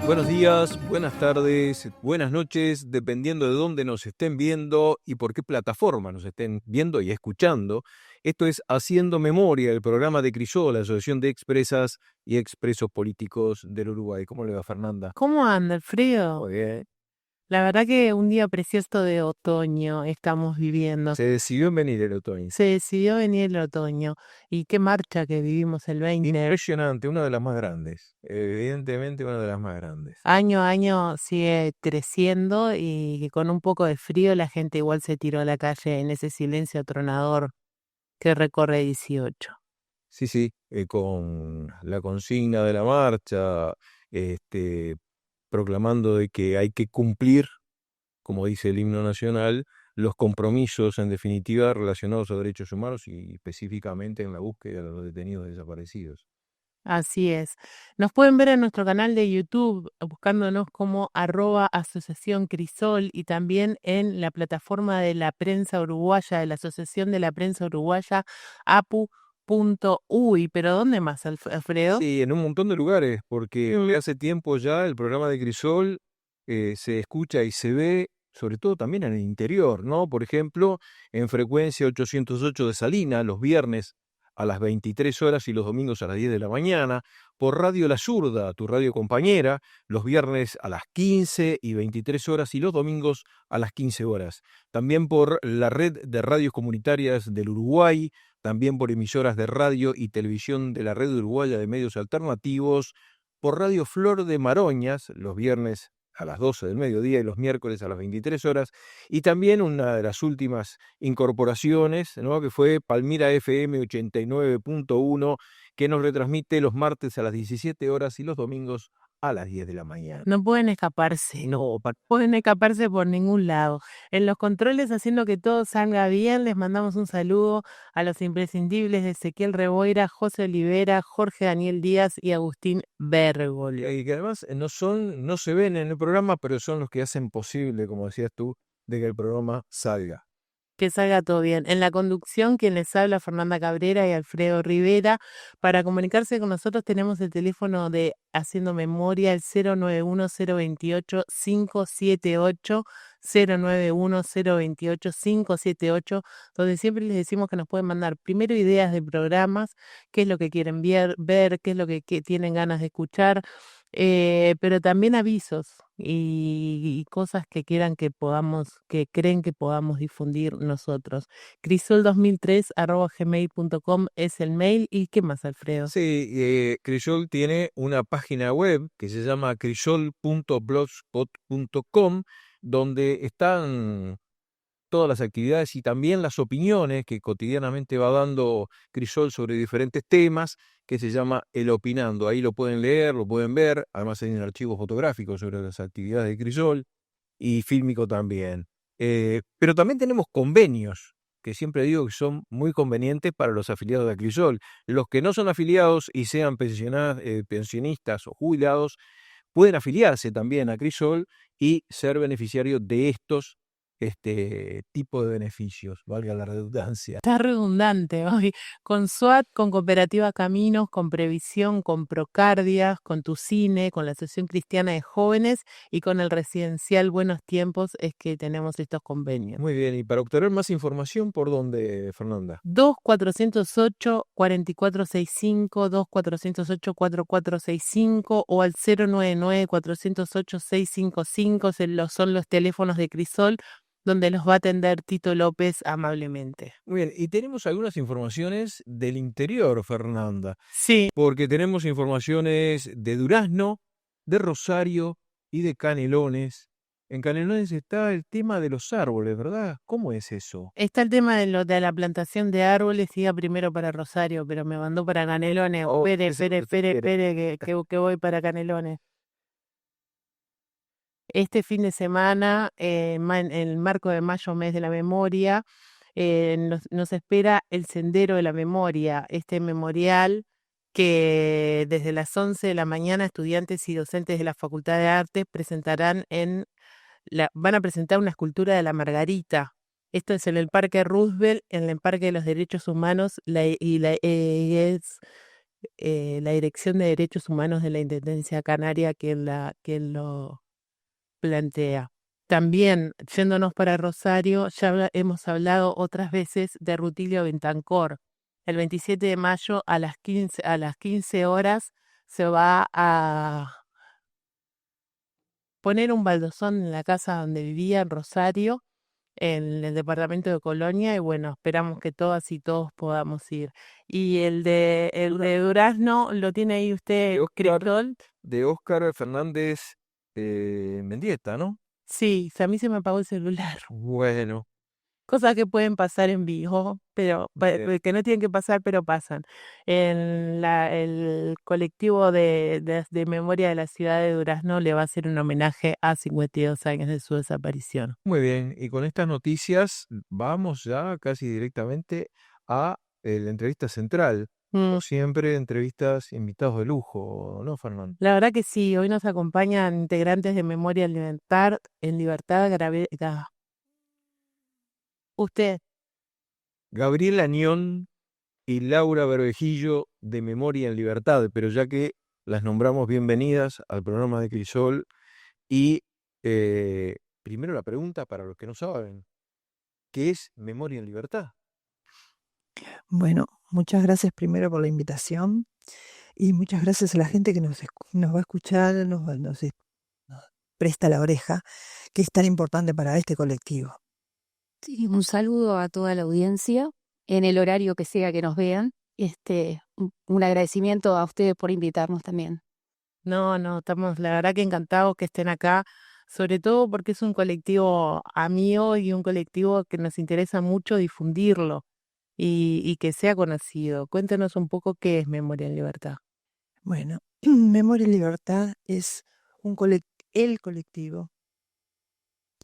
Buenos días, buenas tardes, buenas noches, dependiendo de dónde nos estén viendo y por qué plataforma nos estén viendo y escuchando. Esto es Haciendo Memoria, el programa de Crisol, la Asociación de Expresas y Expresos Políticos del Uruguay. ¿Cómo le va, Fernanda? ¿Cómo anda, Alfredo? Muy bien. La verdad que un día precioso de otoño estamos viviendo. Se decidió en venir el otoño. Se decidió venir el otoño. Y qué marcha que vivimos el 20. Impresionante, una de las más grandes. Evidentemente una de las más grandes. Año a año sigue creciendo y con un poco de frío la gente igual se tiró a la calle en ese silencio atronador que recorre 18. Sí, con la consigna de la marcha, este, proclamando de que hay que cumplir, como dice el himno nacional, los compromisos en definitiva relacionados a derechos humanos y específicamente en la búsqueda de los detenidos desaparecidos. Así es. Nos pueden ver en nuestro canal de YouTube buscándonos como @Asociación Crisol y también en la plataforma de la prensa uruguaya, de la Asociación de la Prensa Uruguaya, apu.uy. ¿Pero dónde más, Alfredo? Sí, en un montón de lugares, porque hace tiempo ya el programa de Crisol se escucha y se ve, sobre todo también en el interior, ¿no? Por ejemplo, en frecuencia 808 de Salina, los viernes a las 23 horas y los domingos a las 10 de la mañana, por Radio La Zurda, tu radio compañera, los viernes a las 15 y 23 horas y los domingos a las 15 horas. También por la red de radios comunitarias del Uruguay, también por emisoras de radio y televisión de la Red Uruguaya de Medios Alternativos, por Radio Flor de Maroñas, los viernes a las 12 del mediodía y los miércoles a las 23 horas, y también una de las últimas incorporaciones, ¿no?, que fue Palmira FM 89.1, que nos retransmite los martes a las 17 horas y los domingos a las 10 de la mañana. No pueden escaparse. No, Pueden escaparse por ningún lado. En los controles, haciendo que todo salga bien, les mandamos un saludo a los imprescindibles de Ezequiel Reboira, José Olivera, Jorge Daniel Díaz y Agustín Bergoglio. y que además no se ven en el programa, pero son los que hacen posible, como decías tú, de que el programa salga. Que salga todo bien. En la conducción, quien les habla, Fernanda Cabrera y Alfredo Rivera. Para comunicarse con nosotros tenemos el teléfono de Haciendo Memoria, el 091-028-578, 091-028-578, donde siempre les decimos que nos pueden mandar primero ideas de programas, qué es lo que quieren ver, qué es lo que tienen ganas de escuchar, pero también avisos y cosas que quieran que creen que podamos difundir nosotros. crisol2003@gmail.com es el mail. ¿Y qué más, Alfredo? Sí, Crisol tiene una página web que se llama crisol.blogspot.com, donde están todas las actividades y también las opiniones que cotidianamente va dando Crisol sobre diferentes temas, que se llama El Opinando. Ahí lo pueden leer, lo pueden ver, además hay un archivo fotográfico sobre las actividades de Crisol y fílmico también. Pero también tenemos convenios, que siempre digo que son muy convenientes para los afiliados de Crisol. Los que no son afiliados y sean pensionistas o jubilados, pueden afiliarse también a Crisol y ser beneficiarios de estos tipo de beneficios, valga la redundancia. Está redundante hoy. Con SWAT, con Cooperativa Caminos, con Previsión, con Procardias, con Tu Cine, con la Asociación Cristiana de Jóvenes y con el Residencial Buenos Tiempos es que tenemos estos convenios. Muy bien, y para obtener más información, ¿por dónde, Fernanda? 2408-4465, 2408-4465 o al 099-408-655 son los teléfonos de Crisol, donde los va a atender Tito López amablemente. Muy bien, y tenemos algunas informaciones del interior, Fernanda, Sí. porque tenemos informaciones de Durazno, de Rosario y de Canelones. En Canelones está el tema de los árboles, ¿verdad? ¿Cómo es eso? Está el tema de la plantación de árboles. Iba primero para Rosario, pero me mandó para Canelones. Oh, Espere, que voy para Canelones. Este fin de semana, en el marco de Mayo, mes de la memoria, nos espera el Sendero de la Memoria, este memorial que desde las 11 de la mañana estudiantes y docentes de la Facultad de Artes van a presentar una escultura de la Margarita. Esto es en el Parque Roosevelt, en el Parque de los Derechos Humanos, es la Dirección de Derechos Humanos de la Intendencia Canaria quien lo plantea. También, yéndonos para Rosario, ya hemos hablado otras veces de Rutilio Bentancor. El 27 de mayo a las 15 horas se va a poner un baldosón en la casa donde vivía en Rosario, en el departamento de Colonia, y bueno, esperamos que todas y todos podamos ir. Y el de Durazno, ¿lo tiene ahí De usted, Oscar, Cristóbal? de Oscar Fernández Mendieta, ¿no? Sí, a mí se me apagó el celular. Bueno, Cosas que pueden pasar en vivo, pero bien. que no tienen que pasar, pero pasan. El colectivo de memoria de la ciudad de Durazno le va a hacer un homenaje a 52 años de su desaparición. Muy bien, y con estas noticias vamos ya casi directamente a la entrevista central. Mm, Como siempre, entrevistas invitados de lujo, ¿no, Fernando? la verdad que sí, hoy nos acompañan integrantes de Memoria en Libertad, usted. Gabriel Añón y Laura Bervejillo de Memoria en Libertad, pero ya que las nombramos bienvenidas al programa de Crisol y primero la pregunta para los que no saben, ¿qué es Memoria en Libertad? Bueno, muchas gracias primero por la invitación y muchas gracias a la gente que nos va a escuchar, nos presta la oreja, que es tan importante para este colectivo. Sí, un saludo a toda la audiencia en el horario que sea que nos vean. Un agradecimiento a ustedes por invitarnos también. No, estamos la verdad que encantados que estén acá, sobre todo porque es un colectivo amigo y un colectivo que nos interesa mucho difundirlo y que sea conocido. Cuéntenos un poco qué es Memoria en Libertad. Bueno, Memoria y Libertad es el colectivo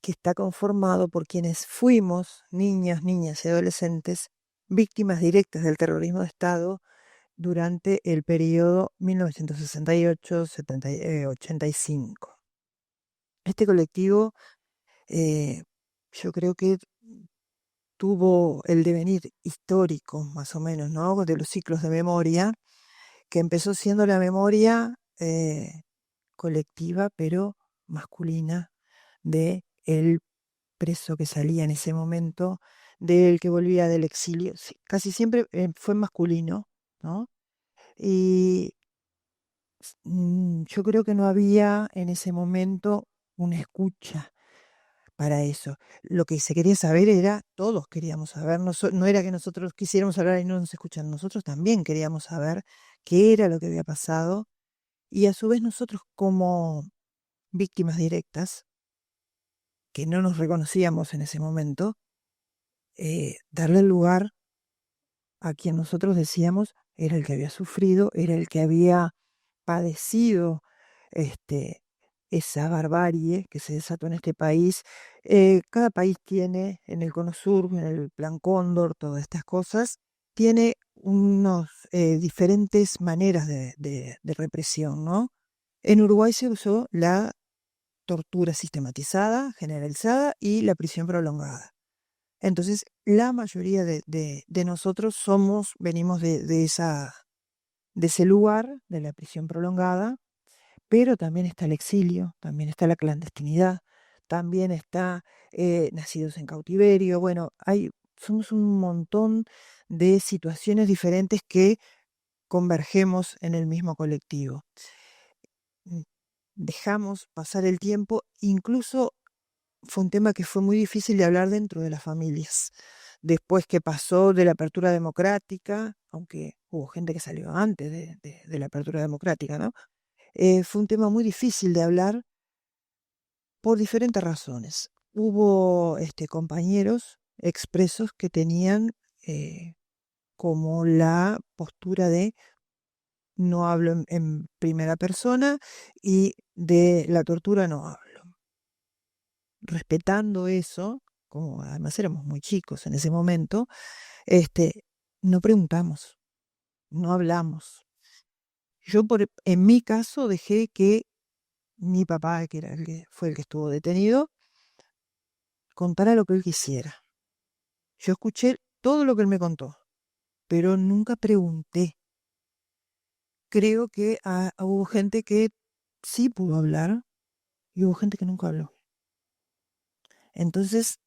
que está conformado por quienes fuimos niños, niñas y adolescentes víctimas directas del terrorismo de Estado durante el periodo 1968-85. Este colectivo, yo creo que tuvo el devenir histórico, más o menos, ¿no? De los ciclos de memoria, que empezó siendo la memoria colectiva, pero masculina, de el preso que salía en ese momento, del que volvía del exilio. Sí, casi siempre fue masculino, ¿no? Y yo creo que no había en ese momento una escucha para eso. Lo que se quería saber era, todos queríamos saber, no era que nosotros quisiéramos hablar y no nos escuchan, nosotros también queríamos saber qué era lo que había pasado y a su vez nosotros como víctimas directas, que no nos reconocíamos en ese momento, darle lugar a quien nosotros decíamos era el que había sufrido, era el que había padecido este, esa barbarie que se desató en este país. Cada país tiene, en el Cono Sur, en el Plan Cóndor, todas estas cosas, tiene unos diferentes maneras de represión, ¿no? En Uruguay se usó la tortura sistematizada, generalizada y la prisión prolongada. Entonces, la mayoría de nosotros venimos de ese lugar, de la prisión prolongada, pero también está el exilio, también está la clandestinidad, también está nacidos en cautiverio. Bueno, somos un montón de situaciones diferentes que convergemos en el mismo colectivo. Mm, Dejamos pasar el tiempo, incluso fue un tema que fue muy difícil de hablar dentro de las familias. Después que pasó de la apertura democrática, aunque hubo gente que salió antes de la apertura democrática, ¿no? Fue un tema muy difícil de hablar por diferentes razones. Hubo compañeros expresos que tenían como la postura de no hablo en primera persona y de la tortura no hablo. Respetando eso, como además éramos muy chicos en ese momento, no preguntamos, no hablamos. En mi caso, dejé que mi papá, que fue el que estuvo detenido, contara lo que él quisiera. Yo escuché todo lo que él me contó, pero nunca pregunté. creo que hubo gente que sí pudo hablar y hubo gente que nunca habló. Entonces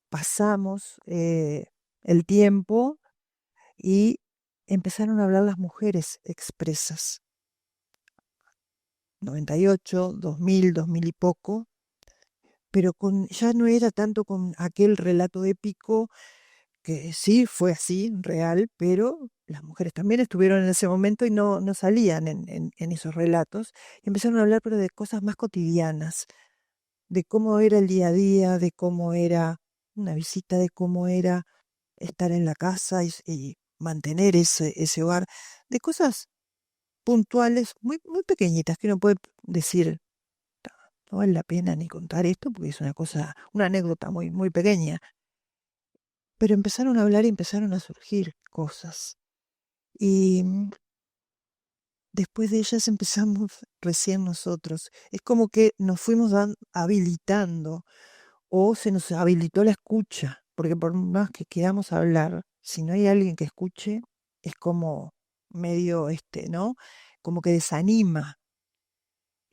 pasamos el tiempo y empezaron a hablar las mujeres expresas. 98, 2000, 2000 y poco, pero ya no era tanto con aquel relato épico que sí fue así, real, pero las mujeres también estuvieron en ese momento y no salían en esos relatos. Y empezaron a hablar, pero de cosas más cotidianas, de cómo era el día a día, de cómo era una visita, de cómo era estar en la casa y mantener ese hogar, de cosas puntuales, muy, muy pequeñitas, que uno puede decir, no vale la pena ni contar esto porque es una cosa, una anécdota muy, muy pequeña. Pero empezaron a hablar y empezaron a surgir cosas. Y después de ellas empezamos recién nosotros. Es como que nos fuimos habilitando o se nos habilitó la escucha, porque por más que queramos hablar, si no hay alguien que escuche, es como medio ¿no? Como que desanima.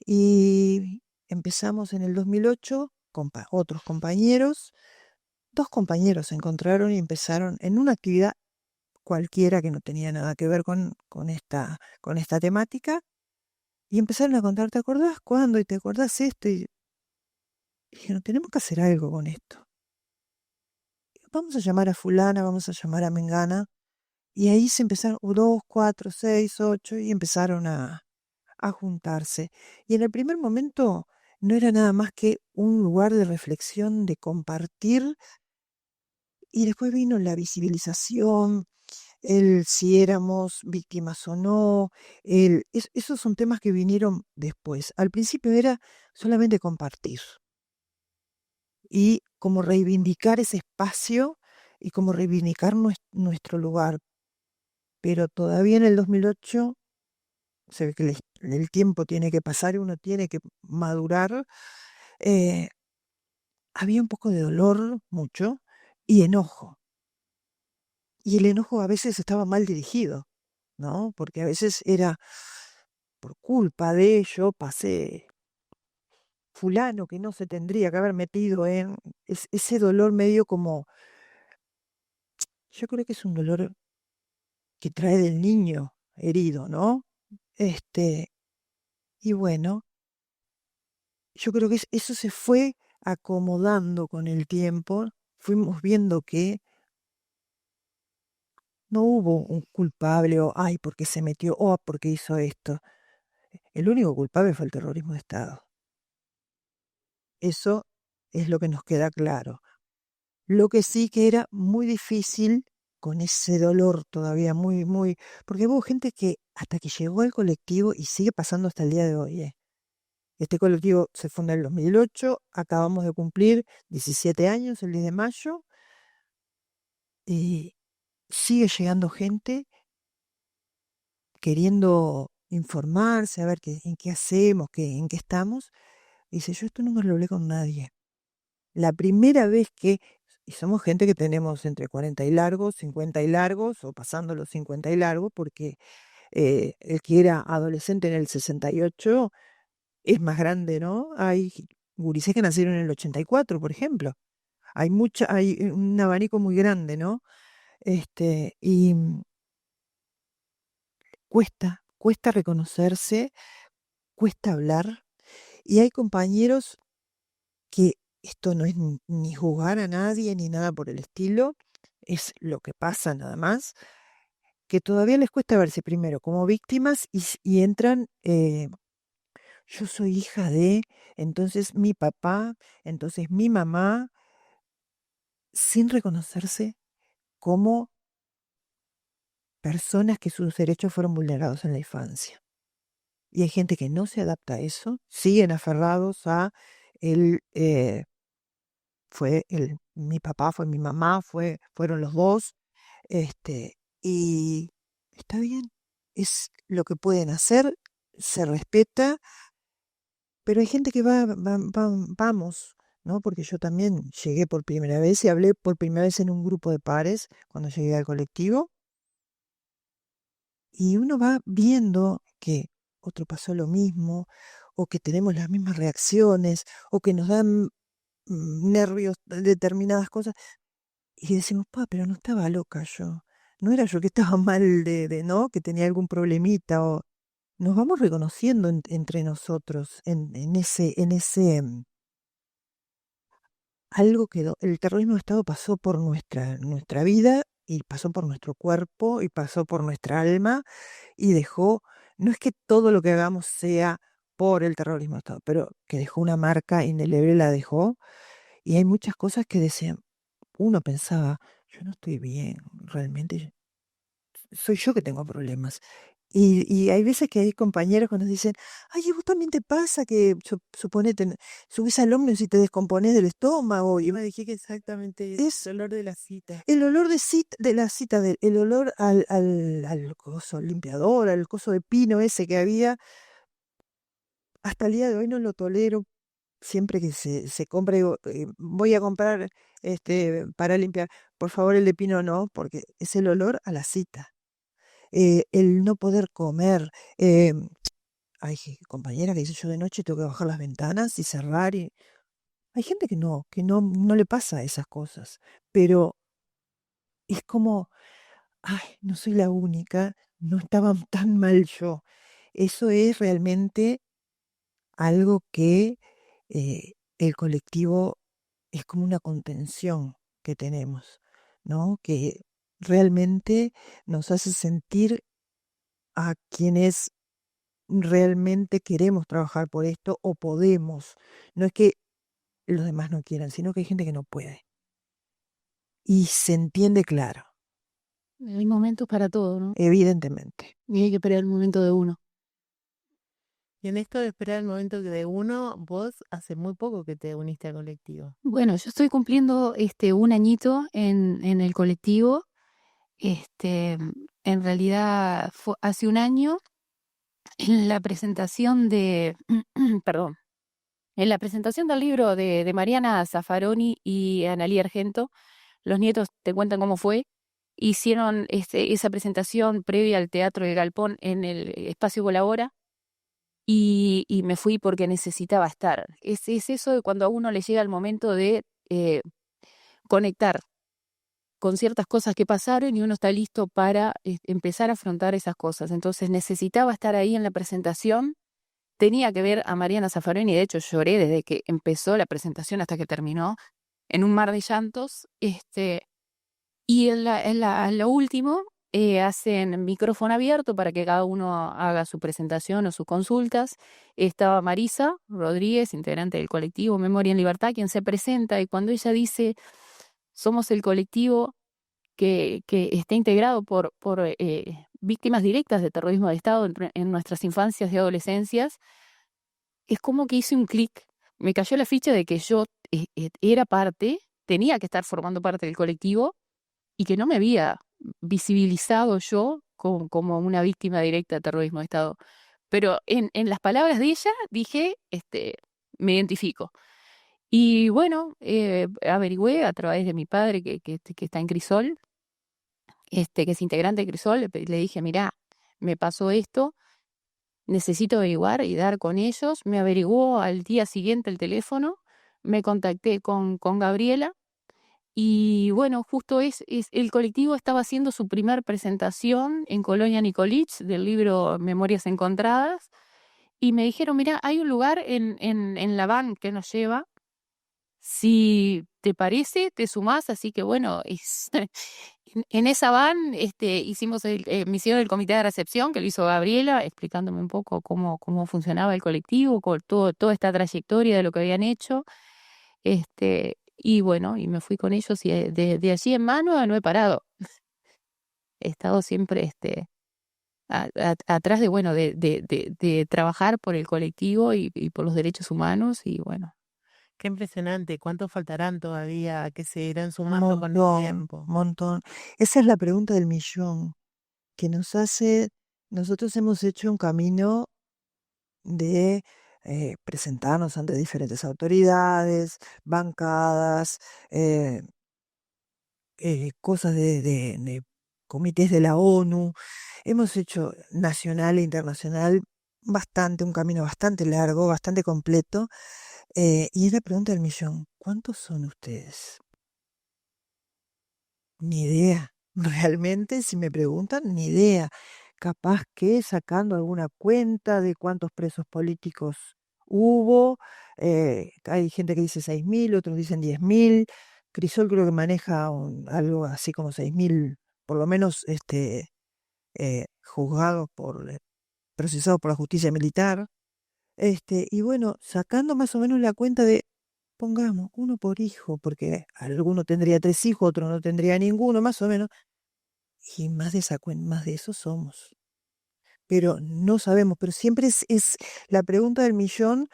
Y empezamos en el 2008 con otros compañeros. Dos compañeros se encontraron y empezaron en una actividad cualquiera que no tenía nada que ver con esta temática, y empezaron a contar, ¿te acordás cuándo? ¿Y te acordás esto? Y dijeron, tenemos que hacer algo con esto. Vamos a llamar a fulana, vamos a llamar a mengana. Y ahí se empezaron, 2, 4, 6, 8, y empezaron a juntarse. Y en el primer momento no era nada más que un lugar de reflexión, de compartir, y después vino la visibilización, el si éramos víctimas o no, esos son temas que vinieron después. Al principio era solamente compartir y como reivindicar ese espacio y como reivindicar nuestro lugar. Pero todavía en el 2008 se ve que el tiempo tiene que pasar y uno tiene que madurar. eh, Había un poco de dolor, mucho, y enojo. Y el enojo a veces estaba mal dirigido, ¿no? Porque a veces era por culpa de ello, pasé fulano que no se tendría que haber metido en ese dolor medio como, yo creo que es un dolor que trae del niño herido, ¿no? Este, y bueno, yo creo que eso se fue acomodando con el tiempo, fuimos viendo que no hubo un culpable o, ay, porque se metió, o porque hizo esto. El único culpable fue el terrorismo de Estado. Eso es lo que nos queda claro. Lo que sí que era muy difícil, con ese dolor todavía muy, muy, porque hubo gente que hasta que llegó al colectivo y sigue pasando hasta el día de hoy. Este colectivo se funda en el 2008, acabamos de cumplir 17 años el 10 de mayo y sigue llegando gente queriendo informarse, a ver en qué hacemos, en qué estamos. Y dice, yo esto nunca lo hablé con nadie. La primera vez y somos gente que tenemos entre 40 y largos, 50 y largos, o pasando los 50 y largos, porque el que era adolescente en el 68 es más grande, ¿no? Hay gurises que nacieron en el 84, por ejemplo. Hay un abanico muy grande, ¿no? Y cuesta reconocerse, cuesta hablar, y hay compañeros que esto no es ni juzgar a nadie ni nada por el estilo, es lo que pasa nada más, que todavía les cuesta verse primero como víctimas y entran, yo soy hija de, entonces mi papá, entonces mi mamá, sin reconocerse como personas que sus derechos fueron vulnerados en la infancia. Y hay gente que no se adapta a eso, siguen aferrados a el, mi papá, fue mi mamá, fueron los dos, y está bien, es lo que pueden hacer, se respeta, pero hay gente que vamos, ¿no? Porque yo también llegué por primera vez y hablé por primera vez en un grupo de pares cuando llegué al colectivo, Y uno va viendo que otro pasó lo mismo, o que tenemos las mismas reacciones, o que nos dan nervios determinadas cosas, y decimos, pero no estaba loca yo, no era yo que estaba mal ¿no? Que tenía algún problemita, o nos vamos reconociendo entre nosotros en ese algo el terrorismo de Estado pasó por nuestra vida y pasó por nuestro cuerpo y pasó por nuestra alma y dejó, no es que todo lo que hagamos sea por el terrorismo de Estado, pero que dejó una marca indeleble, la dejó, y hay muchas cosas que decían, uno pensaba, yo no estoy bien, realmente soy yo que tengo problemas. Y hay veces que hay compañeros que nos dicen, ay, ¿y vos también te pasa que, suponete, subís al ómnibus y te descomponés del estómago? Yo me dije que exactamente Es el olor de la cita. el olor de la cita, el olor al coso limpiador, al coso de pino ese que había, hasta el día de hoy no lo tolero. Siempre que se compra, digo, voy a comprar para limpiar, por favor el de pino no, porque es el olor a la cita. El no poder comer. Hay compañera que dice, yo de noche tengo que bajar las ventanas y cerrar. Hay gente que no le pasa esas cosas, pero es como, ay, no soy la única, no estaba tan mal yo. Eso es realmente algo que el colectivo es como una contención que tenemos, ¿no? Que realmente nos hace sentir a quienes realmente queremos trabajar por esto o podemos. No es que los demás no quieran, sino que hay gente que no puede. Y se entiende claro, Hay momentos para todo, ¿no? evidentemente. Y hay que esperar el momento de uno. Y en esto de esperar el momento de uno, vos hace muy poco que te uniste al colectivo. Bueno, yo estoy cumpliendo un añito en el colectivo. En realidad fue hace un año en la presentación perdón, en la presentación del libro de Mariana Zaffaroni y Analía Argento. Los nietos te cuentan cómo fue. Hicieron esa presentación previa al Teatro del Galpón en el Espacio Colabora y me fui porque necesitaba estar. Es eso de cuando a uno le llega el momento de conectar con ciertas cosas que pasaron y uno está listo para empezar a afrontar esas cosas. Entonces necesitaba estar ahí en la presentación. Tenía que ver a Mariana Zaffaroni, de hecho lloré desde que empezó la presentación hasta que terminó, en un mar de llantos. Y en lo último, hacen micrófono abierto para que cada uno haga su presentación o sus consultas. Estaba Marisa Rodríguez, integrante del colectivo Memoria en Libertad, quien se presenta, y cuando ella dice, somos el colectivo que está integrado por víctimas directas de terrorismo de Estado en nuestras infancias y adolescencias, es como que hice un clic. Me cayó la ficha de que yo era parte, tenía que estar formando parte del colectivo y que no me había visibilizado yo como una víctima directa de terrorismo de Estado. Pero en las palabras de ella dije, me identifico. Y bueno, averigüé a través de mi padre que está en Crisol, que es integrante de Crisol, le dije, mirá, me pasó esto, necesito averiguar y dar con ellos. Me averiguó al día siguiente el teléfono, me contacté con Gabriela. Y bueno, justo el colectivo estaba haciendo su primer presentación en Colonia Nicolich del libro Memorias Encontradas, y me dijeron, mira, hay un lugar en la van que nos lleva, si te parece, te sumás. Así que bueno, en esa van hicimos me hicieron el comité de recepción, que lo hizo Gabriela, explicándome un poco cómo funcionaba el colectivo, con toda esta trayectoria de lo que habían hecho. Y bueno, y me fui con ellos, y de allí en mano no he parado. He estado siempre atrás de, bueno, de trabajar por el colectivo y por los derechos humanos, y bueno. Qué impresionante. ¿Cuántos faltarán todavía que se irán Un sumando con el montón, tiempo? montón. Esa es la pregunta del millón, que nos hace, nosotros hemos hecho un camino de presentarnos ante diferentes autoridades, bancadas, cosas de comités de la ONU, hemos hecho nacional e internacional un camino bastante largo, bastante completo. Y es la pregunta del millón, ¿cuántos son ustedes? Ni idea. Realmente, si me preguntan, ni idea. Capaz que sacando alguna cuenta de cuántos presos políticos hubo. Hay gente que dice 6.000, otros dicen 10.000. Crisol creo que maneja algo así como 6.000, por lo menos juzgados procesados por la justicia militar. Y bueno, sacando más o menos la cuenta de, pongamos, uno por hijo, porque alguno tendría 3 hijos, otro no tendría ninguno, más o menos, y más de más de eso somos. Pero no sabemos, pero siempre es la pregunta del millón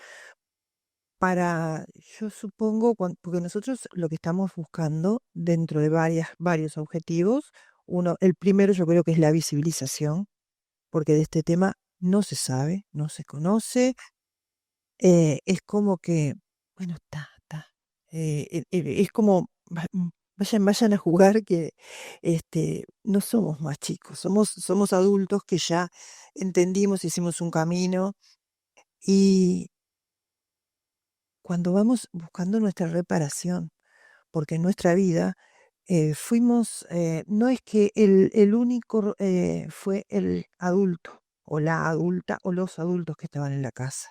yo supongo, porque nosotros lo que estamos buscando dentro de varios objetivos, el primero yo creo que es la visibilización, porque de este tema no se sabe, no se conoce. Es como que, bueno, está. Es como, vayan a jugar que no somos más chicos, somos adultos que ya entendimos, hicimos un camino y cuando vamos buscando nuestra reparación, porque en nuestra vida no es que el único fue el adulto o la adulta o los adultos que estaban en la casa.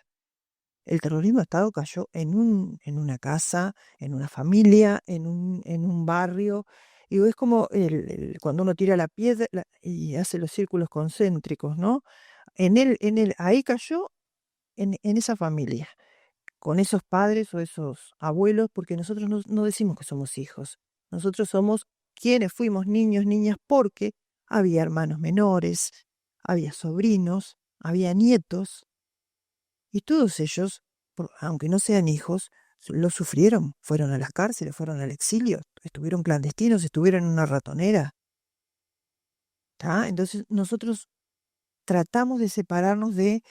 El terrorismo de Estado cayó en una casa, en una familia, en un barrio. Y es como cuando uno tira la piedra y hace los círculos concéntricos, ¿no? Ahí cayó en esa familia, con esos padres o esos abuelos, porque nosotros no decimos que somos hijos. Nosotros somos quienes fuimos niños, niñas, porque había hermanos menores, había sobrinos, había nietos. Y todos ellos, aunque no sean hijos, lo sufrieron. Fueron a las cárceles, fueron al exilio, estuvieron clandestinos, estuvieron en una ratonera. ¿Tá? Entonces nosotros tratamos de separarnos de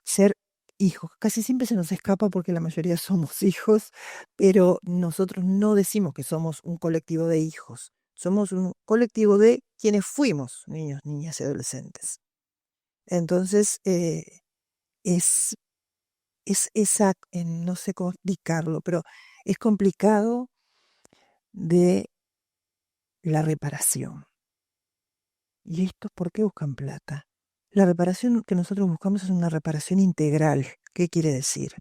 ser hijos. Casi siempre se nos escapa porque la mayoría somos hijos, pero nosotros no decimos que somos un colectivo de hijos. Somos un colectivo de quienes fuimos niños, niñas y adolescentes. Entonces, es no sé cómo explicarlo, pero es complicado de la reparación. ¿Y estos por qué buscan plata? La reparación que nosotros buscamos es una reparación integral. ¿Qué quiere decir?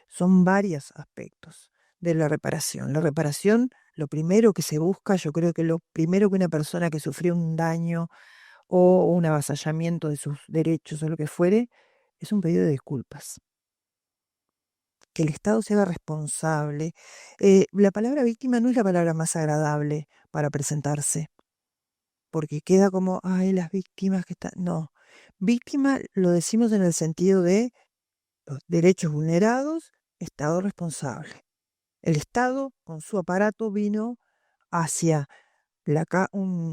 Son varios aspectos de la reparación. La reparación, lo primero que se busca, yo creo que lo primero que una persona que sufrió un daño o un avasallamiento de sus derechos o lo que fuere, es un pedido de disculpas. Que el Estado se haga responsable. La palabra víctima no es la palabra más agradable para presentarse, porque queda como, ay, las víctimas que están. No, víctima lo decimos en el sentido de los derechos vulnerados, Estado responsable. El Estado, con su aparato, vino hacia una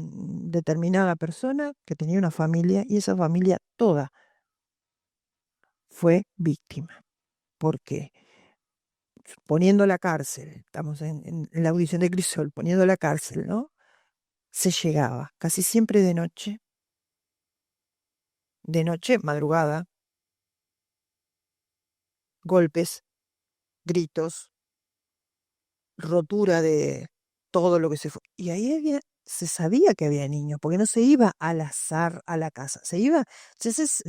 determinada persona que tenía una familia y esa familia toda fue víctima. ¿Por qué? Poniendo la cárcel, estamos en la audición de Crisol, poniendo la cárcel, ¿no? Se llegaba casi siempre de noche, madrugada, golpes, gritos, rotura de todo lo que se fue. Y ahí se sabía que había niños, porque no se iba al azar a la casa, se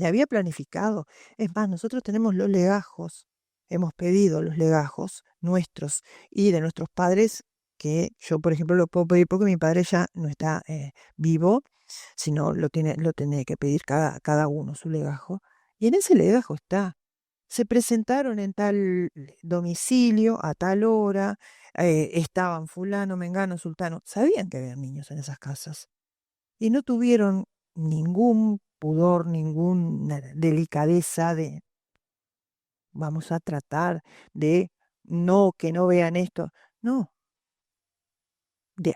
había planificado. Es más, nosotros tenemos los legajos, hemos pedido los legajos nuestros y de nuestros padres, que yo, por ejemplo, lo puedo pedir porque mi padre ya no está vivo, sino lo tiene que pedir cada uno su legajo. Y en ese legajo se presentaron en tal domicilio a tal hora, estaban fulano, mengano, sultano, sabían que había niños en esas casas y no tuvieron ningún pudor, ninguna delicadeza de vamos a tratar de que no vean esto. No,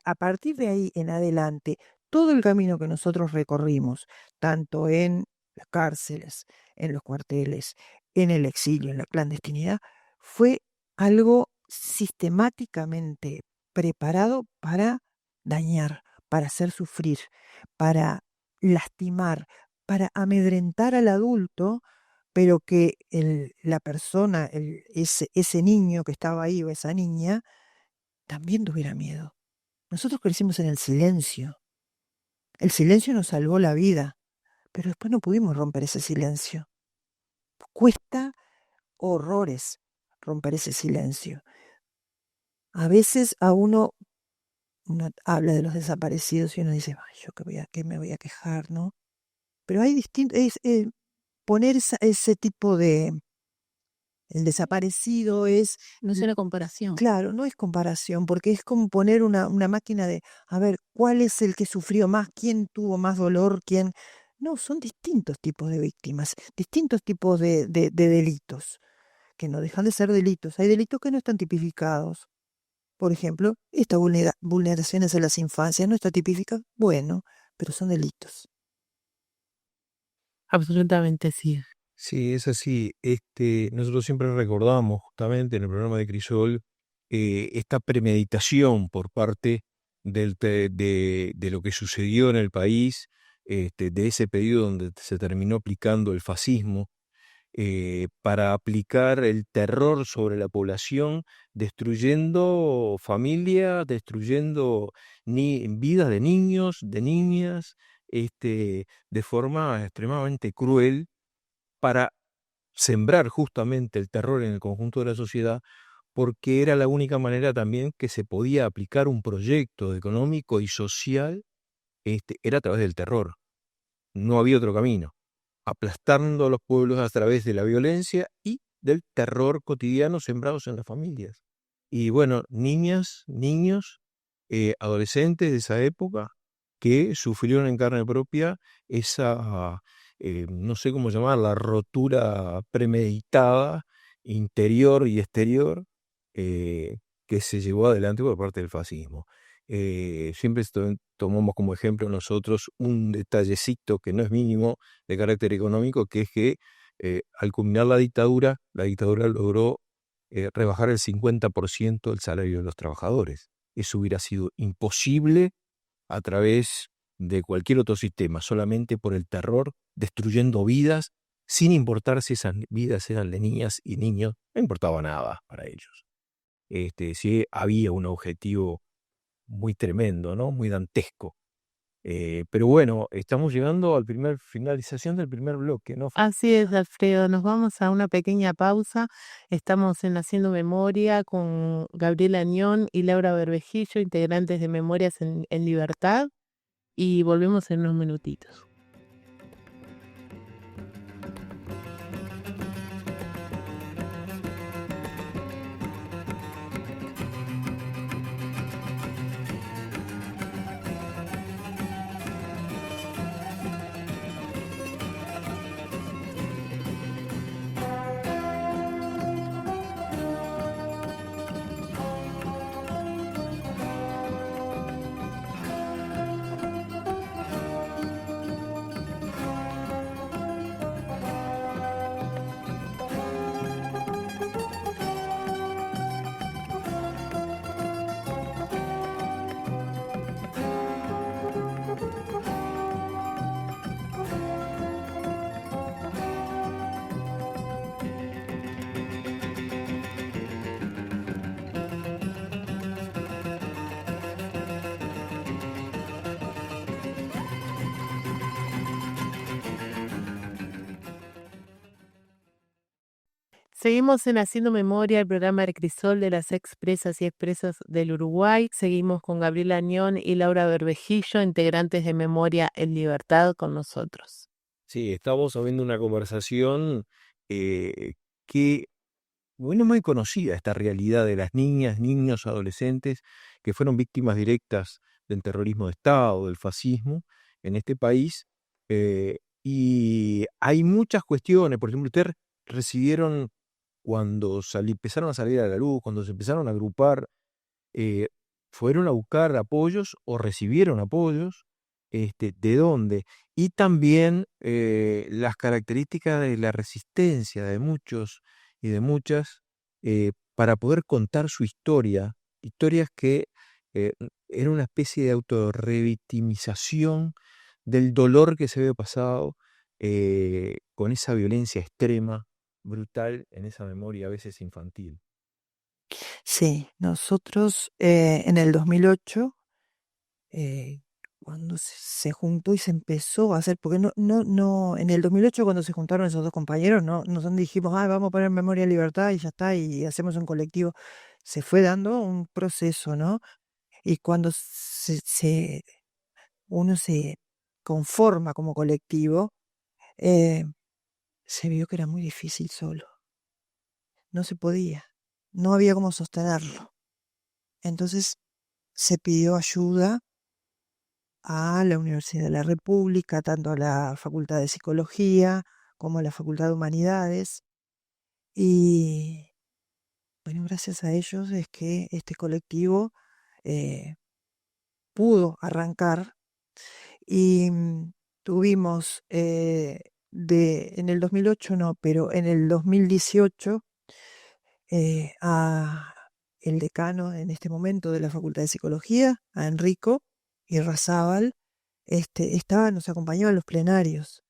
a partir de ahí en adelante, todo el camino que nosotros recorrimos, tanto en las cárceles, en los cuarteles, en el exilio, en la clandestinidad, fue algo sistemáticamente preparado para dañar, para hacer sufrir, para lastimar, para amedrentar al adulto, pero que la persona, ese niño que estaba ahí o esa niña, también tuviera miedo. Nosotros crecimos en el silencio. El silencio nos salvó la vida, pero después no pudimos romper ese silencio. Cuesta horrores romper ese silencio. A veces uno habla de los desaparecidos y uno dice, ay, yo qué me voy a quejar, ¿no? Pero hay poner ese tipo de... El desaparecido es... No es una comparación. Claro, no es comparación, porque es como poner una máquina de, a ver, ¿cuál es el que sufrió más? ¿Quién tuvo más dolor? ¿Quién? No, son distintos tipos de víctimas, distintos tipos de delitos, que no dejan de ser delitos. Hay delitos que no están tipificados. Por ejemplo, estas vulneraciones a las infancias no está tipificado. Bueno, pero son delitos. Absolutamente sí. Sí, es así. Nosotros siempre recordamos justamente en el programa de Crisol esta premeditación por parte de lo que sucedió en el país, de ese periodo donde se terminó aplicando el fascismo, para aplicar el terror sobre la población, destruyendo familias, destruyendo vidas de niños, de niñas, de forma extremadamente cruel para sembrar justamente el terror en el conjunto de la sociedad, porque era la única manera también que se podía aplicar un proyecto económico y social, era a través del terror. No había otro camino, aplastando a los pueblos a través de la violencia y del terror cotidiano sembrados en las familias. Y bueno, niñas, niños, adolescentes de esa época que sufrieron en carne propia esa, no sé cómo llamarla, rotura premeditada, interior y exterior, que se llevó adelante por parte del fascismo. Siempre tomamos como ejemplo nosotros un detallecito que no es mínimo de carácter económico, que es que al culminar la dictadura logró rebajar el 50% el salario de los trabajadores. Eso hubiera sido imposible a través de cualquier otro sistema, solamente por el terror, destruyendo vidas, sin importar si esas vidas eran de niñas y niños, no importaba nada para ellos. Sí había un objetivo muy tremendo, ¿no? Muy dantesco. Pero bueno, estamos llegando a la finalización del primer bloque, ¿no? Así es, Alfredo. Nos vamos a una pequeña pausa. Estamos en Haciendo Memoria con Gabriela Añón y Laura Berbejillo, integrantes de Memorias en Libertad, y volvemos en unos minutitos. Seguimos en Haciendo Memoria, el programa de Crisol de las expresas y expresos del Uruguay. Seguimos con Gabriela Añón y Laura Berbejillo, integrantes de Memoria en Libertad, con nosotros. Sí, estamos habiendo una conversación que, bueno, muy conocida, esta realidad de las niñas, niños, adolescentes que fueron víctimas directas del terrorismo de Estado, del fascismo en este país. Y hay muchas cuestiones, por ejemplo, ustedes recibieron cuando empezaron a salir a la luz, cuando se empezaron a agrupar, fueron a buscar apoyos o recibieron apoyos, ¿de dónde? Y también las características de la resistencia de muchos y de muchas para poder contar su historia, historias que era una especie de autorrevictimización del dolor que se había pasado, con esa violencia extrema, brutal, en esa memoria a veces infantil. Sí, nosotros en el 2008, cuando se juntó y se empezó a hacer, porque no, en el 2008 cuando se juntaron esos dos compañeros, no dijimos, vamos a poner Memoria de Libertad y ya está, y hacemos un colectivo. Se fue dando un proceso, ¿no? Y cuando uno se conforma como colectivo, eh, se vio que era muy difícil solo. No se podía, no había cómo sostenerlo. Entonces se pidió ayuda a la Universidad de la República, tanto a la Facultad de Psicología como a la Facultad de Humanidades. Y bueno, gracias a ellos es que este colectivo eh, pudo arrancar y tuvimos en el 2008 no, pero en el 2018 a el decano en este momento de la Facultad de Psicología, a Enrico Irrazábal, nos acompañaba en los plenarios.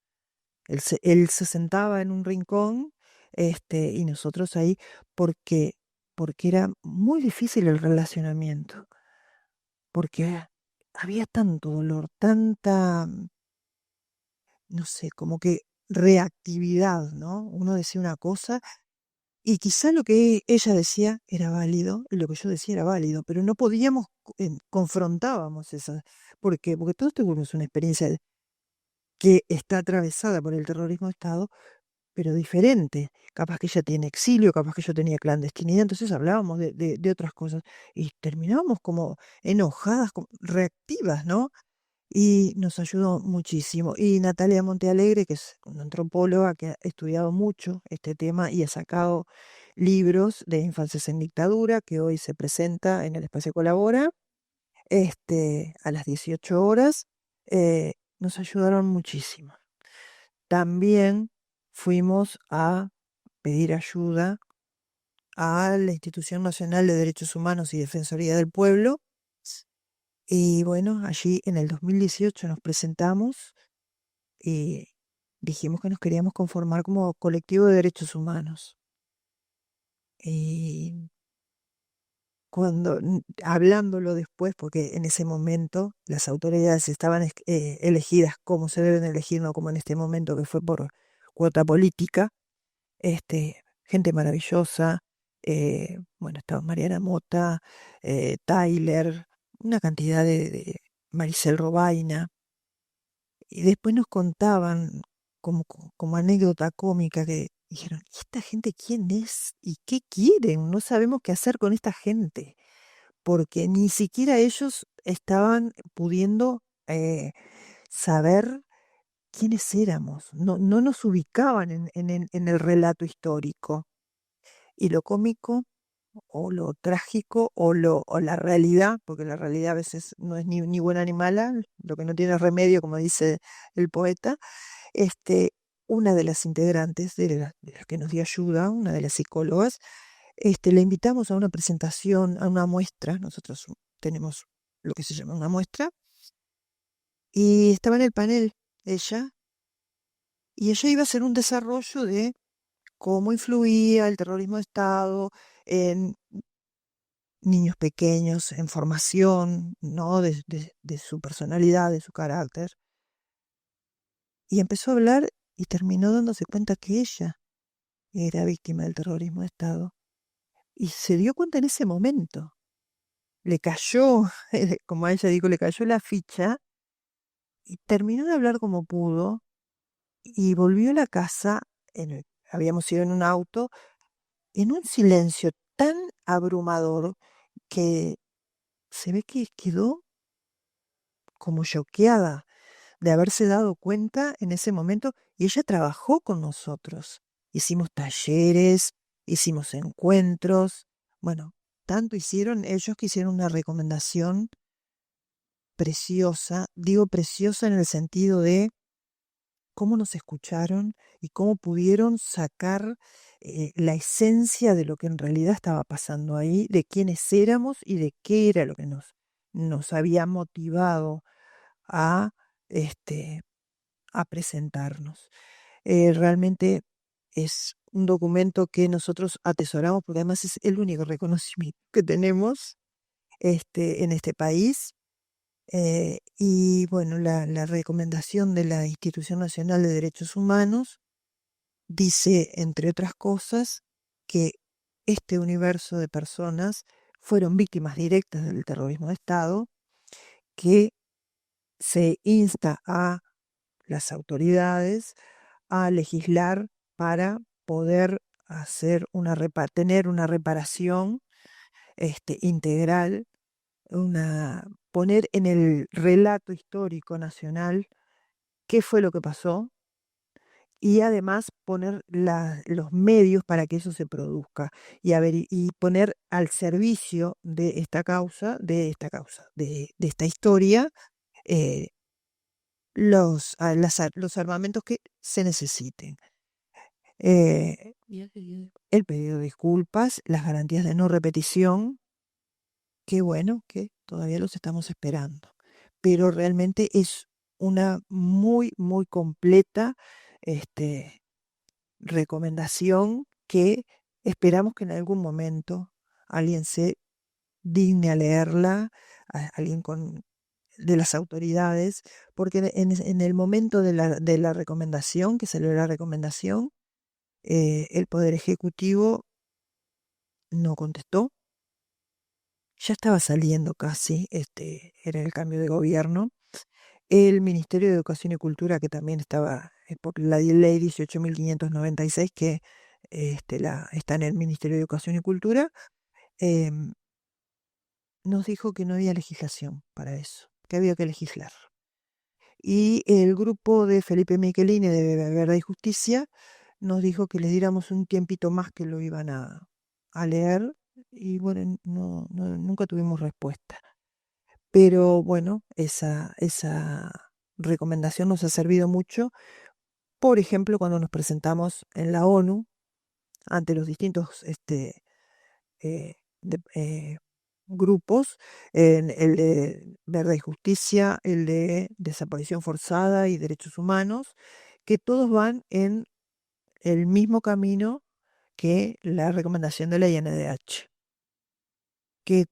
Él se sentaba en un rincón, y nosotros ahí, porque, porque era muy difícil el relacionamiento, porque había tanto dolor, tanta, no sé, como que reactividad, ¿no? Uno decía una cosa y quizá lo que ella decía era válido, y lo que yo decía era válido, pero no podíamos, confrontábamos esas. ¿Por qué? Porque todos tuvimos una experiencia que está atravesada por el terrorismo de Estado, pero diferente. Capaz que ella tiene exilio, capaz que yo tenía clandestinidad, entonces hablábamos de otras cosas y terminábamos como enojadas, como reactivas, ¿no? Y nos ayudó muchísimo. Y Natalia Montealegre, que es una antropóloga que ha estudiado mucho este tema y ha sacado libros de infancias en dictadura, que hoy se presenta en el Espacio Colabora, a las 18 horas, nos ayudaron muchísimo. También fuimos a pedir ayuda a la Institución Nacional de Derechos Humanos y Defensoría del Pueblo. Y bueno, allí en el 2018 nos presentamos y dijimos que nos queríamos conformar como colectivo de derechos humanos. Y hablándolo después, porque en ese momento las autoridades estaban elegidas como se deben elegir, no como en este momento que fue por cuota política, gente maravillosa, bueno, estaba Mariana Mota, Tyler, una cantidad de Maricel Robaina. Y después nos contaban como anécdota cómica que dijeron, ¿y esta gente quién es? ¿Y qué quieren? No sabemos qué hacer con esta gente, porque ni siquiera ellos estaban pudiendo saber quiénes éramos, no nos ubicaban en el relato histórico. Y lo cómico, o lo trágico, o la realidad, porque la realidad a veces no es ni buena ni mala, lo que no tiene remedio, como dice el poeta, este, una de las integrantes de la que nos dio ayuda, una de las psicólogas, le invitamos a una presentación, a una muestra. Nosotros tenemos lo que se llama una muestra, y estaba en el panel ella, y ella iba a hacer un desarrollo de cómo influía el terrorismo de Estado en niños pequeños, en formación, ¿no? De su personalidad, de su carácter. Y empezó a hablar y terminó dándose cuenta que ella era víctima del terrorismo de Estado. Y se dio cuenta en ese momento. Le cayó, como a ella digo, le cayó la ficha y terminó de hablar como pudo y volvió a la casa, habíamos ido en un auto, en un silencio tan abrumador que se ve que quedó como choqueada de haberse dado cuenta en ese momento, y ella trabajó con nosotros. Hicimos talleres, hicimos encuentros, bueno, tanto hicieron ellos que hicieron una recomendación preciosa, digo preciosa en el sentido de cómo nos escucharon y cómo pudieron sacar la esencia de lo que en realidad estaba pasando ahí, de quiénes éramos y de qué era lo que nos había motivado a a presentarnos. Realmente es un documento que nosotros atesoramos porque además es el único reconocimiento que tenemos en este país. Y bueno, la recomendación de la Institución Nacional de Derechos Humanos dice, entre otras cosas, que este universo de personas fueron víctimas directas del terrorismo de Estado, que se insta a las autoridades a legislar para poder tener una reparación integral, poner en el relato histórico nacional qué fue lo que pasó y además poner los medios para que eso se produzca y poner al servicio de esta historia, eh, los armamentos que se necesiten. Eh, el pedido de disculpas, las garantías de no repetición, qué bueno que todavía los estamos esperando. Pero realmente es una muy, muy completa recomendación que esperamos que en algún momento alguien se digne a leerla, alguien de las autoridades, porque en el momento de la recomendación, que salió la recomendación, el Poder Ejecutivo no contestó. Ya estaba saliendo casi, era el cambio de gobierno. El Ministerio de Educación y Cultura, que también estaba por la ley 18.596, que está en el Ministerio de Educación y Cultura, em, nos dijo que no había legislación para eso, que había que legislar. Y el grupo de Felipe Michelini de Verdad y Justicia nos dijo que le diéramos un tiempito más que lo iban a leer y bueno, nunca tuvimos respuesta. Pero bueno, esa recomendación nos ha servido mucho, por ejemplo, cuando nos presentamos en la ONU ante los distintos eh, grupos, el de Verdad y Justicia, el de Desaparición Forzada y Derechos Humanos, que todos van en el mismo camino que la recomendación de la INDH, que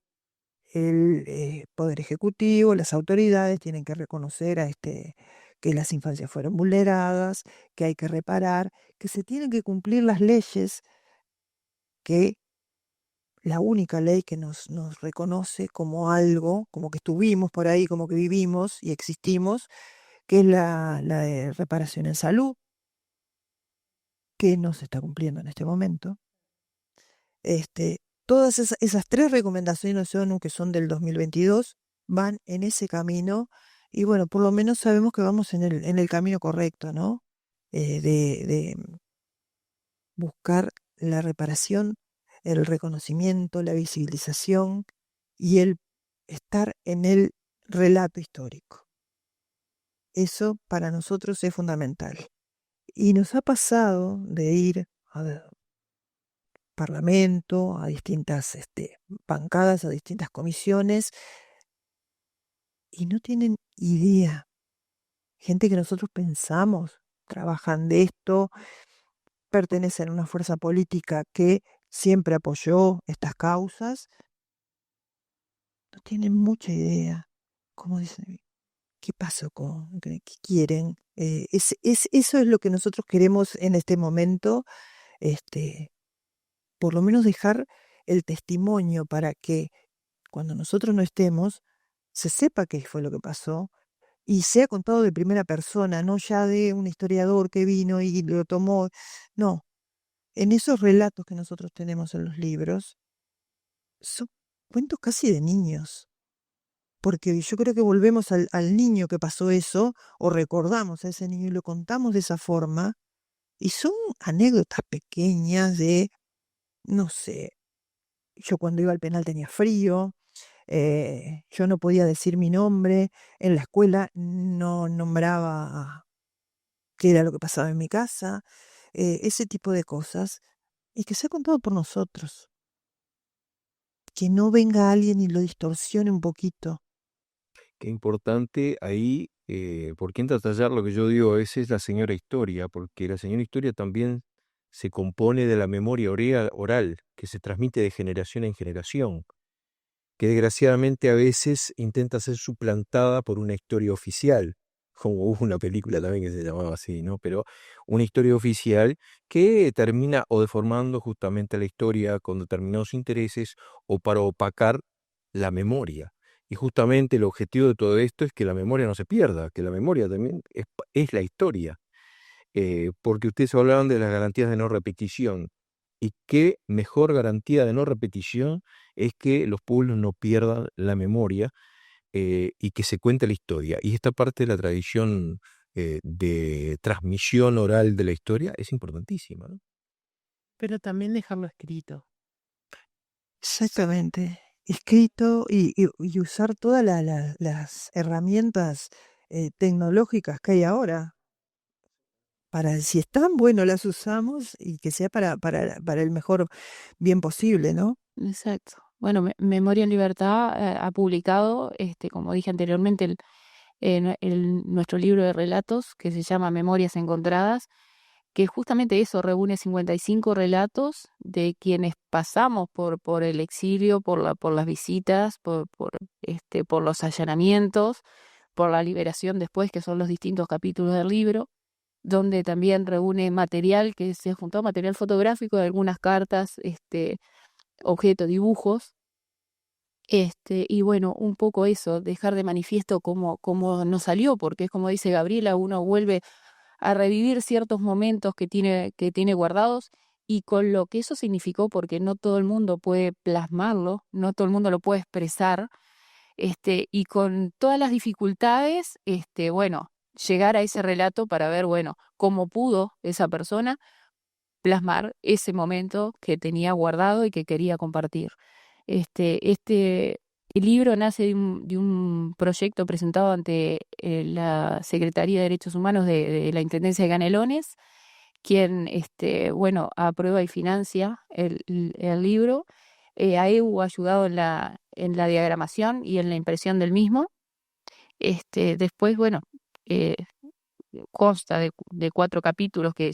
el Poder Ejecutivo, las autoridades tienen que reconocer que las infancias fueron vulneradas, que hay que reparar, que se tienen que cumplir las leyes, que la única ley que nos reconoce como algo, como que estuvimos por ahí, como que vivimos y existimos, que es la de reparación en salud, que no se está cumpliendo en este momento. Todas esas tres recomendaciones ONU que son del 2022 van en ese camino y bueno, por lo menos sabemos que vamos en el camino correcto, ¿no? De buscar la reparación, el reconocimiento, la visibilización y el estar en el relato histórico. Eso para nosotros es fundamental. Y nos ha pasado de ir a Parlamento, a distintas bancadas, a distintas comisiones, y no tienen idea. Gente que nosotros pensamos, trabajan de esto, pertenecen a una fuerza política que siempre apoyó estas causas, no tienen mucha idea. Como dicen, ¿qué pasó qué quieren? Eso es lo que nosotros queremos en este momento, por lo menos dejar el testimonio para que cuando nosotros no estemos, se sepa qué fue lo que pasó y sea contado de primera persona, no ya de un historiador que vino y lo tomó. No, en esos relatos que nosotros tenemos en los libros, son cuentos casi de niños, porque yo creo que volvemos al niño que pasó eso, o recordamos a ese niño y lo contamos de esa forma, y son anécdotas pequeñas de, no sé, yo cuando iba al penal tenía frío, yo no podía decir mi nombre, en la escuela no nombraba qué era lo que pasaba en mi casa, ese tipo de cosas, y que sea contado por nosotros, que no venga alguien y lo distorsione un poquito. Qué importante ahí porque entra a tallar lo que yo digo, esa es la señora historia, porque la señora historia también se compone de la memoria oral que se transmite de generación en generación, que desgraciadamente a veces intenta ser suplantada por una historia oficial, como hubo una película también que se llamaba así, ¿no? Pero una historia oficial que termina o deformando justamente la historia con determinados intereses o para opacar la memoria. Y justamente el objetivo de todo esto es que la memoria no se pierda, que la memoria también es la historia. Porque ustedes hablaban de las garantías de no repetición. Y qué mejor garantía de no repetición es que los pueblos no pierdan la memoria y que se cuente la historia. Y esta parte de la tradición de transmisión oral de la historia es importantísima, ¿no? Pero también dejarlo escrito. Exactamente. Escrito y usar todas las herramientas tecnológicas que hay ahora. Para, si están, bueno, las usamos y que sea para el mejor bien posible, ¿no? Exacto. Bueno, Memoria en Libertad ha publicado, como dije anteriormente, nuestro libro de relatos que se llama Memorias Encontradas, que justamente eso reúne 55 relatos de quienes pasamos por el exilio, por las visitas, por los allanamientos, por la liberación después, que son los distintos capítulos del libro, donde también reúne material que se juntó, material fotográfico de algunas cartas, objetos, dibujos. Y bueno, un poco eso, dejar de manifiesto cómo nos salió, porque es como dice Gabriela, uno vuelve a revivir ciertos momentos que tiene guardados y con lo que eso significó, porque no todo el mundo puede plasmarlo, no todo el mundo lo puede expresar, y con todas las dificultades, bueno, llegar a ese relato para ver, bueno, cómo pudo esa persona plasmar ese momento que tenía guardado y que quería compartir. El libro nace de un proyecto presentado ante la Secretaría de Derechos Humanos de la Intendencia de Canelones, quien, bueno, aprueba y financia el libro. AEU ha ayudado en la diagramación y en la impresión del mismo. Después, bueno, eh, consta de 4 capítulos que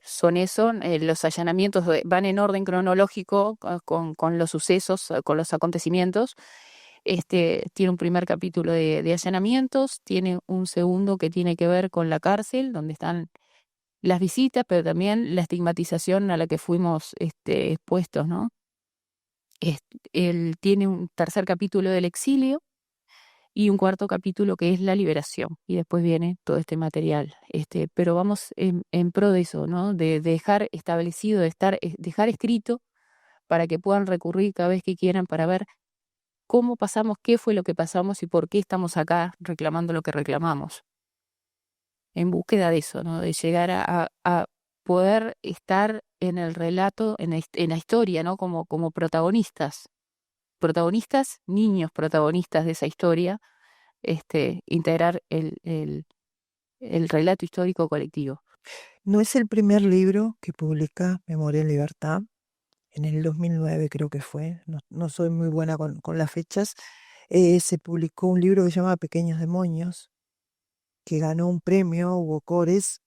son eso, los allanamientos van en orden cronológico con los sucesos, con los acontecimientos. Tiene un primer capítulo de allanamientos, tiene un segundo que tiene que ver con la cárcel, donde están las visitas, pero también la estigmatización a la que fuimos expuestos, ¿no? Él tiene un tercer capítulo del exilio y un cuarto capítulo que es la liberación, y después viene todo este material. Pero vamos en pro de eso, ¿no? De dejar establecido, dejar escrito para que puedan recurrir cada vez que quieran para ver cómo pasamos, qué fue lo que pasamos y por qué estamos acá reclamando lo que reclamamos. En búsqueda de eso, ¿no? De llegar a poder estar en el relato, en la historia, ¿no? Como protagonistas, niños protagonistas de esa historia, integrar el relato histórico colectivo. No es el primer libro que publica Memoria en Libertad. En el 2009 creo que fue, no soy muy buena con las fechas. Se publicó un libro que se llama Pequeños Demonios, que ganó un premio, Hugo Cores,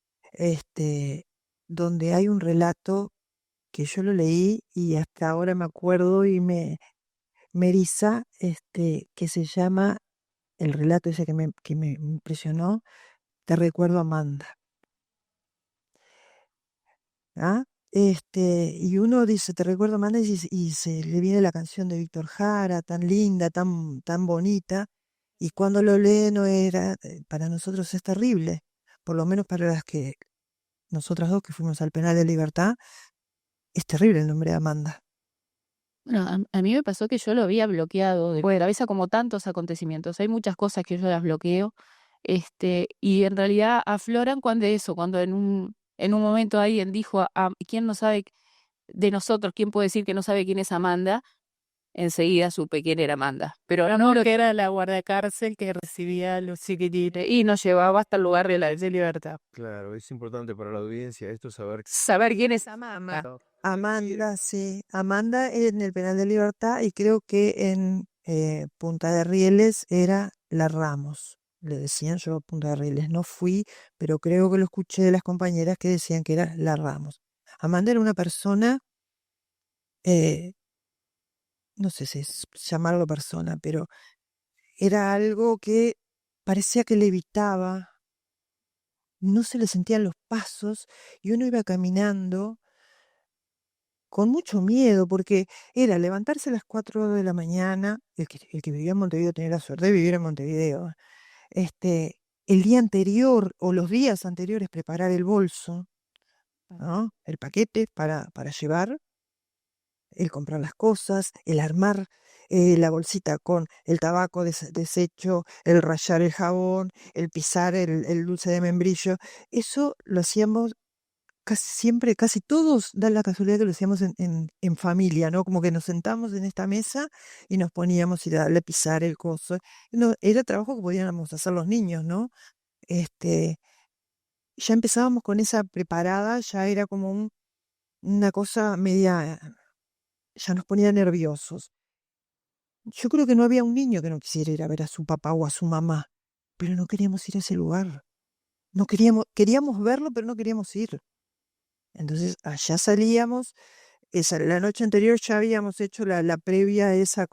donde hay un relato que yo lo leí y hasta ahora me acuerdo y me eriza, que se llama, el relato ese que me impresionó, Te recuerdo, Amanda. ¿Ah? Y uno dice, te recuerdo, Amanda, y se le viene la canción de Víctor Jara, tan linda, tan bonita, y cuando lo lee no era, para nosotros es terrible, por lo menos para las que, nosotras dos que fuimos al penal de Libertad, es terrible el nombre de Amanda. Bueno, a mí me pasó que yo lo había bloqueado. Después, a veces como tantos acontecimientos, hay muchas cosas que yo las bloqueo, y en realidad afloran cuando en un momento alguien dijo, ¿quién no sabe de nosotros, quién puede decir que no sabe quién es Amanda? Enseguida supe quién era Amanda. Pero no Que era la guardacárcel que recibía a los chiquitines y nos llevaba hasta el lugar de libertad. Claro, es importante para la audiencia esto saber quién es Amanda. Amanda, sí. Amanda en el penal de Libertad y creo que en Punta de Rieles era La Ramos. le decían, yo a Punta de Rieles no fui, pero creo que lo escuché de las compañeras que decían que era la Ramos. Amanda era una persona, eh, no sé si es llamarlo persona, pero era algo que parecía que levitaba, no se le sentían los pasos y uno iba caminando con mucho miedo, porque era levantarse a las 4 de la mañana, el que vivía en Montevideo tenía la suerte de vivir en Montevideo, el día anterior o los días anteriores preparar el bolso, ¿no? El paquete para llevar, el comprar las cosas, el armar la bolsita con el tabaco deshecho, el rallar el jabón, el pisar el dulce de membrillo. Eso lo hacíamos casi siempre, casi todos, da la casualidad que lo hacíamos en familia, ¿no? Como que nos sentamos en esta mesa y nos poníamos a darle pisar el coso. No, era trabajo que podíamos hacer los niños, ¿no? Este, ya empezábamos con esa preparada, ya era como una cosa media, ya nos ponía nerviosos. Yo creo que no había un niño que no quisiera ir a ver a su papá o a su mamá, pero no queríamos ir a ese lugar. No queríamos verlo, pero no queríamos ir. Entonces allá salíamos, la noche anterior ya habíamos hecho la previa esa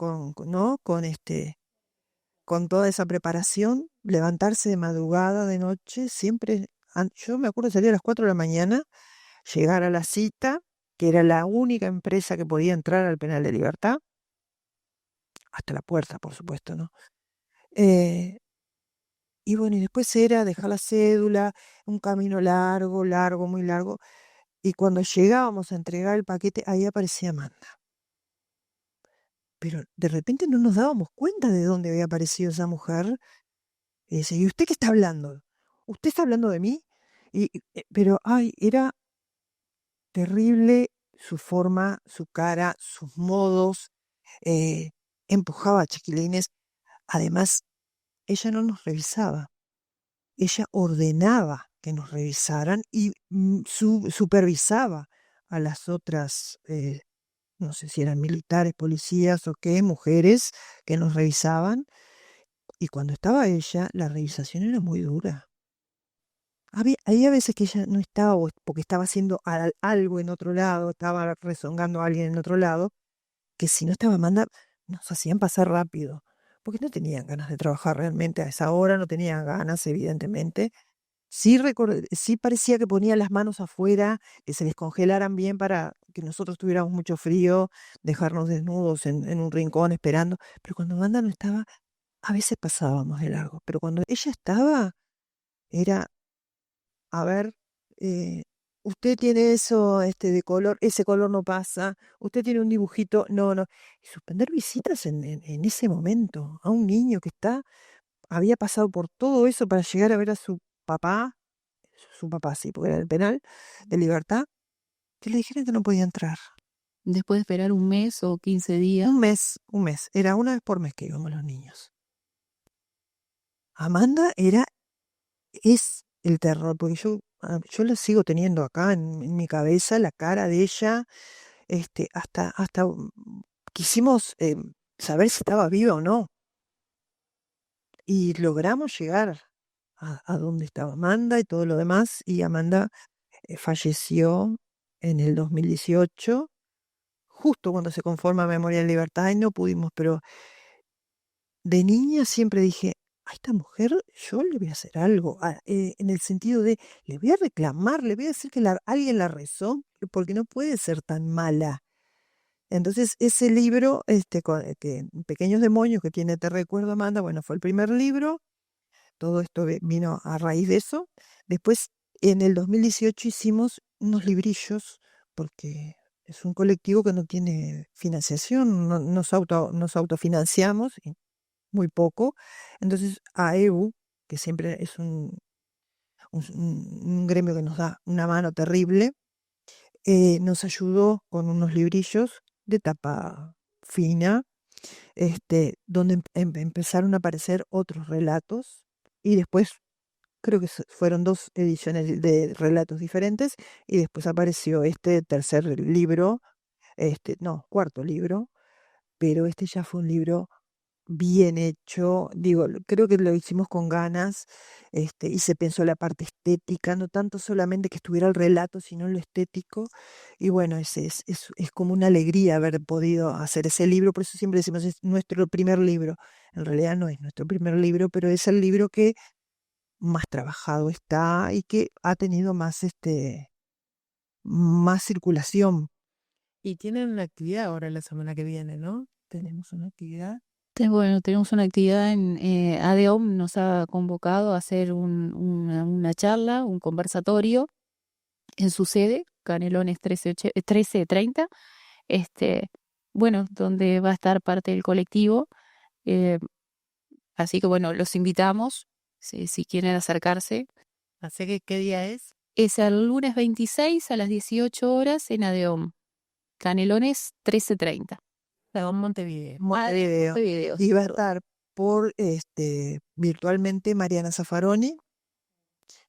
¿no? Con toda esa preparación, levantarse de madrugada, de noche, siempre, yo me acuerdo de salir a las 4 de la mañana, llegar a la cita, que era la única empresa que podía entrar al penal de Libertad, hasta la puerta, por supuesto, ¿no? Y bueno, y después era dejar la cédula, un camino largo, largo, muy largo, y cuando llegábamos a entregar el paquete, ahí aparecía Amanda. Pero de repente no nos dábamos cuenta de dónde había aparecido esa mujer. Y dice, ¿y usted qué está hablando? ¿Usted está hablando de mí? Pero, ay, era terrible su forma, su cara, sus modos. eh, Empujaba a chiquilines. Además, ella no nos revisaba. Ella ordenaba que nos revisaran y supervisaba a las otras, no sé si eran militares, policías o qué, mujeres que nos revisaban. Y cuando estaba ella, la revisación era muy dura. Había veces que ella no estaba porque estaba haciendo algo en otro lado, estaba rezongando a alguien en otro lado, que si no estaba Amanda, nos hacían pasar rápido, porque no tenían ganas de trabajar realmente a esa hora, no tenían ganas, evidentemente. Sí, sí parecía que ponía las manos afuera, que se les congelaran bien para que nosotros tuviéramos mucho frío, dejarnos desnudos en un rincón esperando, pero cuando Amanda no estaba, a veces pasábamos de largo, pero cuando ella estaba, era a ver, usted tiene eso de color, ese color no pasa, usted tiene un dibujito, no, no. Y suspender visitas en ese momento a un niño que había pasado por todo eso para llegar a ver a su papá sí, porque era el penal de Libertad, que le dijeron que no podía entrar. Después de esperar un mes o 15 días. Un mes, era una vez por mes que íbamos los niños. Amanda es el terror, porque yo la sigo teniendo acá en mi cabeza, la cara de ella, hasta quisimos saber si estaba viva o no, y logramos llegar a donde estaba Amanda y todo lo demás, y Amanda falleció en el 2018, justo cuando se conforma Memoria en Libertad, y no pudimos, pero de niña siempre dije, a esta mujer yo le voy a hacer algo, en el sentido de, le voy a reclamar, le voy a decir que alguien la rezó, porque no puede ser tan mala. Entonces, ese libro, que Pequeños Demonios, que tiene Te Recuerdo, Amanda, bueno, fue el primer libro, todo esto vino a raíz de eso. Después, en el 2018 hicimos unos librillos, porque es un colectivo que no tiene financiación, nos autofinanciamos, muy poco. Entonces, AEU, que siempre es un gremio que nos da una mano terrible, nos ayudó con unos librillos de tapa fina, donde empezaron a aparecer otros relatos y después creo que fueron 2 ediciones de relatos diferentes y después apareció este tercer libro, no, cuarto libro, pero este ya fue un libro bien hecho. Digo, creo que lo hicimos con ganas, y se pensó la parte estética, no tanto solamente que estuviera el relato, sino lo estético. Y bueno, es como una alegría haber podido hacer ese libro, por eso siempre decimos, es nuestro primer libro. En realidad no es nuestro primer libro, pero es el libro que más trabajado está y que ha tenido más circulación. Y tienen una actividad ahora la semana que viene, ¿no? Tenemos una actividad. Bueno, tenemos una actividad en ADEOM, nos ha convocado a hacer una charla, un conversatorio en su sede, Canelones 1330, bueno, donde va a estar parte del colectivo. eh, Así que bueno, los invitamos, si quieren acercarse. Así que, ¿qué día es? Es el lunes 26 a las 18 horas en ADEOM, Canelones 1330. En Montevideo. Montevideo. Montevideo, Y va a perdón. estar por virtualmente Mariana Zaffaroni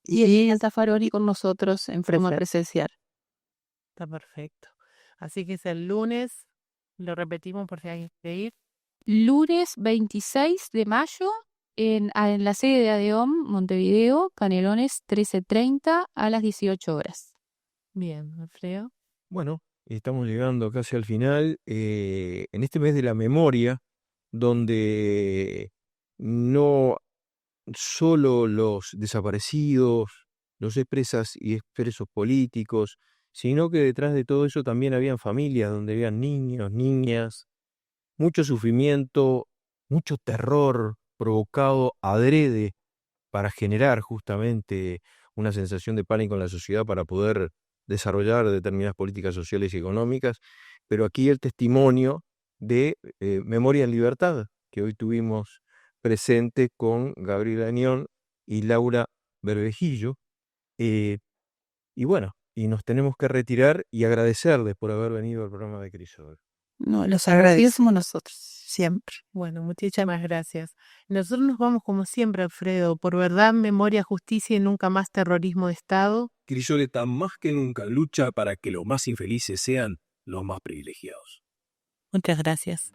Y y el Zaffaroni con nosotros en forma presencial. Está perfecto. Así que es el lunes, lo repetimos por si alguien quiere ir. Lunes 26 de mayo en la sede de ADEOM, Montevideo, Canelones 1330 a las 18 horas. Bien, Alfredo. Bueno, estamos llegando casi al final. En este mes de la memoria, donde no solo los desaparecidos, los expresas y expresos políticos, sino que detrás de todo eso también habían familias donde habían niños, niñas, mucho sufrimiento, mucho terror provocado adrede para generar justamente una sensación de pánico en la sociedad para poder desarrollar determinadas políticas sociales y económicas. Pero aquí el testimonio de Memoria en Libertad, que hoy tuvimos presente con Gabriela Añón y Laura Bervejillo. Y bueno, y nos tenemos que retirar y agradecerles por haber venido al programa de Crisol. No, los agradecemos agradecidos somos nosotros. siempre. Bueno, muchísimas gracias. Nosotros nos vamos como siempre, Alfredo, por verdad, memoria, justicia y nunca más terrorismo de Estado. Crisol está más que nunca en lucha para que los más infelices sean los más privilegiados. Muchas gracias.